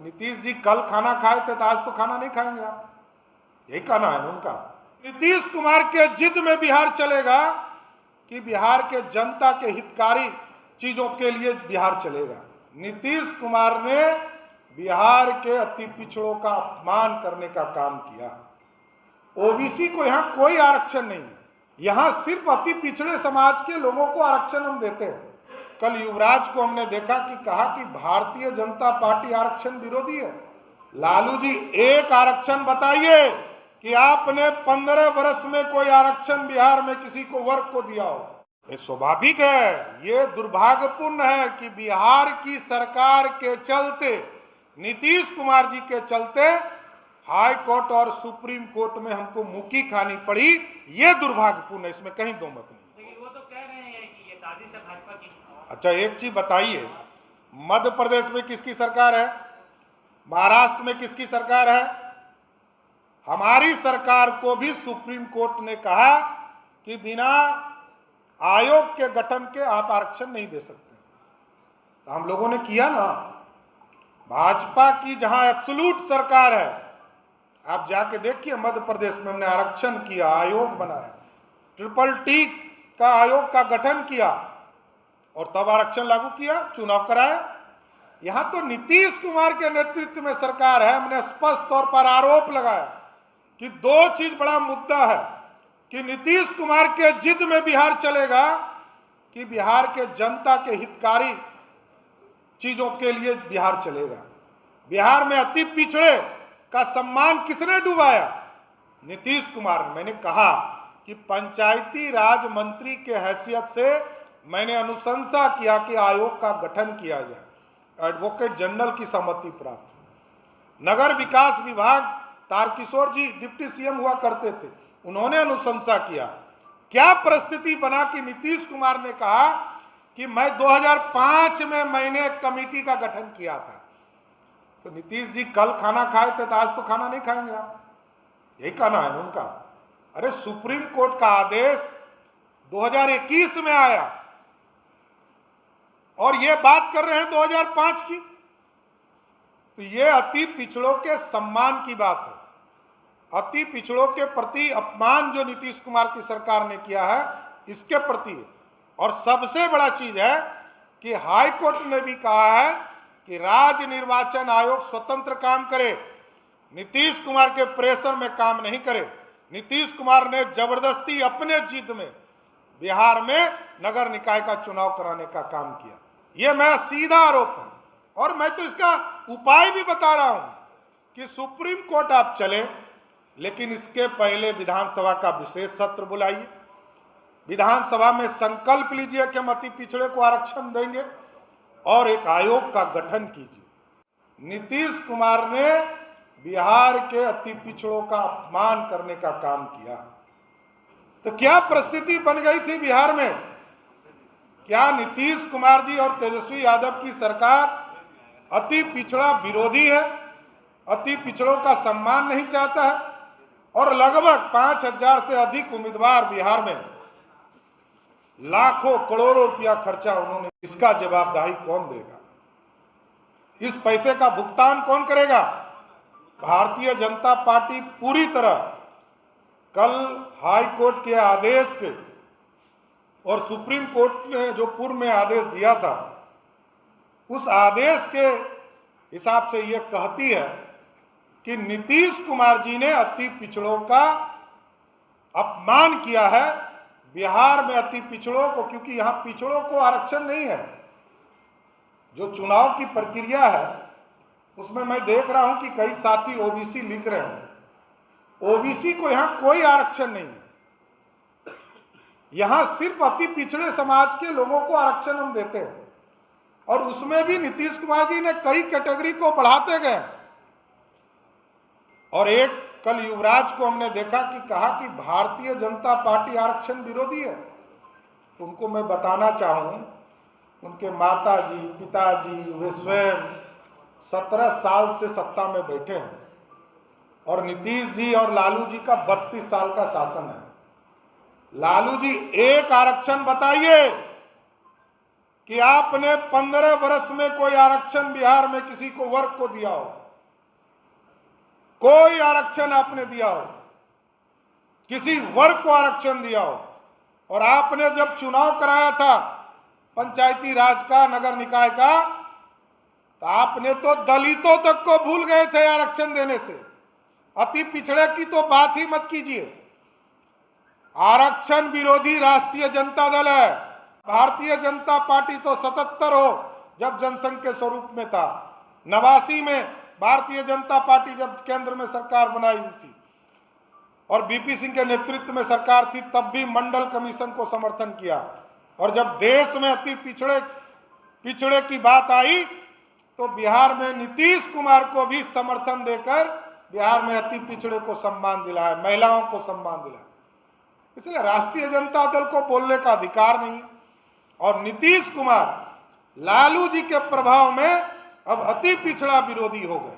नीतीश जी कल खाना खाए थे तो आज तो खाना नहीं खाएंगे आप, यही कहना है ना उनका। नीतीश कुमार के जिद में बिहार चलेगा कि बिहार के जनता के हितकारी चीजों के लिए बिहार चलेगा। नीतीश कुमार ने बिहार के अति पिछड़ों का अपमान करने का काम किया। ओबीसी को यहाँ कोई आरक्षण नहीं है, यहाँ सिर्फ अति पिछड़े समाज के लोगों को आरक्षण हम देते हैं। कल युवराज को हमने देखा कि कहा कि भारतीय जनता पार्टी आरक्षण विरोधी है। लालू जी एक आरक्षण बताइए कि आपने 15 वर्ष में कोई आरक्षण बिहार में किसी को वर्ग को दिया हो। ये स्वाभाविक है, ये दुर्भाग्यपूर्ण है कि बिहार की सरकार के चलते, नीतीश कुमार जी के चलते हाई कोर्ट और सुप्रीम कोर्ट में हमको मुक्की खानी पड़ी। ये दुर्भाग्यपूर्ण है, इसमें कहीं दो मत नहीं। लेकिन वो तो कह रहे हैं कि ये साजिश है भाजपा की। अच्छा एक चीज बताइए, मध्य प्रदेश में किसकी सरकार है, महाराष्ट्र में किसकी सरकार है? हमारी सरकार को भी सुप्रीम कोर्ट ने कहा कि बिना आयोग के गठन के आप आरक्षण नहीं दे सकते। तो हम लोगों ने किया ना। भाजपा की जहां एब्सोल्यूट सरकार है, आप जाके देखिए मध्य प्रदेश में हमने आरक्षण किया, आयोग बनाया, ट्रिपल-टी का आयोग का गठन किया और तब आरक्षण लागू किया, चुनाव कराया। यहां तो नीतीश कुमार के नेतृत्व में सरकार है। हमने स्पष्ट तौर पर आरोप लगाया कि दो चीज बड़ा मुद्दा है कि नीतीश कुमार के जिद में बिहार चलेगा कि बिहार के जनता के हितकारी चीजों के लिए बिहार चलेगा। बिहार में अति पिछड़े का सम्मान किसने डुबाया? नीतीश कुमार ने। मैंने कहा कि पंचायती राज मंत्री के हैसियत से मैंने अनुशंसा किया कि आयोग का गठन किया जाए। एडवोकेट जनरल की सहमति प्राप्त हुई। नगर विकास विभाग तारकिशोर जी डिप्टी सीएम हुआ करते थे, उन्होंने अनुशंसा किया। क्या परिस्थिति बना कि नीतीश कुमार ने कहा कि मैं 2005 में मैंने एक कमेटी का गठन किया था। तो नीतीश जी कल खाना खाए थे तो आज तो खाना नहीं खाएंगे आप, यही कहना है ना उनका। अरे सुप्रीम कोर्ट का आदेश 2021 में आया और ये बात कर रहे हैं 2005 की। तो ये अति पिछड़ों के सम्मान की बात है। अति पिछड़ों के प्रति अपमान जो नीतीश कुमार की सरकार ने किया है, इसके प्रति। और सबसे बड़ा चीज है कि हाई कोर्ट ने भी कहा है कि राज्य निर्वाचन आयोग स्वतंत्र काम करे, नीतीश कुमार के प्रेशर में काम नहीं करे। नीतीश कुमार ने जबरदस्ती अपने जिद में बिहार में नगर निकाय का चुनाव कराने का काम किया। यह मेरा सीधा आरोप है और मैं तो इसका उपाय भी बता रहा हूं कि सुप्रीम कोर्ट आप चले, लेकिन इसके पहले विधानसभा का विशेष सत्र बुलाइए। विधानसभा में संकल्प लीजिए कि हम अति पिछड़े को आरक्षण देंगे और एक आयोग का गठन कीजिए। नीतीश कुमार ने बिहार के अति पिछड़ों का अपमान करने का काम किया। तो क्या परिस्थिति बन गई थी बिहार में? क्या नीतीश कुमार जी और तेजस्वी यादव की सरकार अति पिछड़ा विरोधी है, अति पिछड़ों का सम्मान नहीं चाहता है? और लगभग 5000 से अधिक उम्मीदवार बिहार में, लाखों करोड़ों रुपया खर्चा उन्होंने, इसका जवाबदेही कौन देगा? इस पैसे का भुगतान कौन करेगा? भारतीय जनता पार्टी पूरी तरह कल हाई कोर्ट के आदेश के और सुप्रीम कोर्ट ने जो पूर्व में आदेश दिया था, उस आदेश के हिसाब से यह कहती है कि नीतीश कुमार जी ने अति पिछड़ों का अपमान किया है बिहार में। अति पिछड़ों को, क्योंकि यहां पिछड़ों को आरक्षण नहीं है। जो चुनाव की प्रक्रिया है उसमें मैं देख रहा हूं कि कई साथी ओबीसी लिख रहे हैं। ओबीसी को यहां कोई आरक्षण नहीं है, यहां सिर्फ अति पिछड़े समाज के लोगों को आरक्षण हम देते हैं और उसमें भी नीतीश कुमार जी ने कई कैटेगरी को बढ़ाते गए। और एक कल युवराज को हमने देखा कि कहा कि भारतीय जनता पार्टी आरक्षण विरोधी है। तो उनको मैं बताना चाहूं, उनके माताजी, पिताजी, वे स्वयं 17 साल से सत्ता में बैठे हैं और नीतीश जी और लालू जी का 32 साल का शासन है। लालू जी एक आरक्षण बताइए कि आपने 15 वर्ष में कोई आरक्षण बिहार में किसी को वर्ग को दिया हो, कोई आरक्षण आपने दिया हो, किसी वर्ग को आरक्षण दिया हो। और आपने जब चुनाव कराया था पंचायती राज का, नगर निकाय का, तो आपने तो दलितों तक को भूल गए थे आरक्षण देने से। अति पिछड़े की तो बात ही मत कीजिए। आरक्षण विरोधी राष्ट्रीय जनता दल है। भारतीय जनता पार्टी तो 77 हो जब जनसंघ के स्वरूप में था, 89 में भारतीय जनता पार्टी जब केंद्र में सरकार बनाई हुई थी और बीपी सिंह के नेतृत्व में सरकार थी, तब भी मंडल कमीशन को समर्थन किया। और जब देश में अति पिछड़े की बात आई तो बिहार में नीतीश कुमार को भी समर्थन देकर बिहार में अति पिछड़े को सम्मान दिलाया, महिलाओं को सम्मान दिलाया। इसलिए राष्ट्रीय जनता दल को बोलने का अधिकार नहीं है। और नीतीश कुमार लालू जी के प्रभाव में अब अति पिछड़ा विरोधी हो गए।